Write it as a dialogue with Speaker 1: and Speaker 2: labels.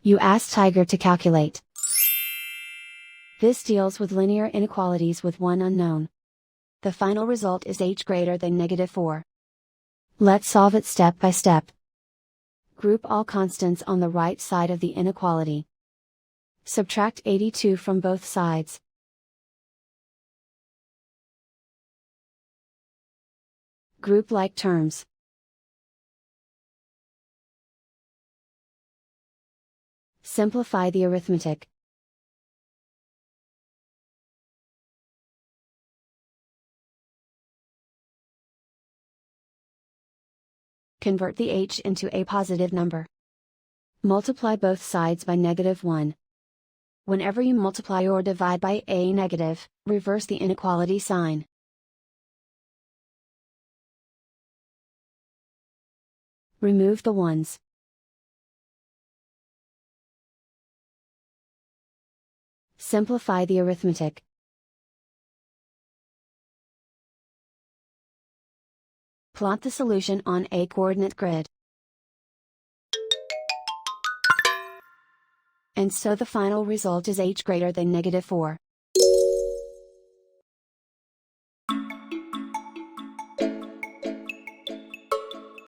Speaker 1: You ask Tiger to calculate. This deals with linear inequalities with one unknown. The final result is h greater than -4. Let's solve it step by step. Group all constants on the right side of the inequality. Subtract 82 from both sides. Group like terms. Simplify the arithmetic. Convert the h into a positive number. Multiply both sides by -1. Whenever you multiply or divide by a negative, reverse the inequality sign. Remove the ones. Simplify the arithmetic. Plot the solution on a coordinate grid. And so the final result is h greater than -4.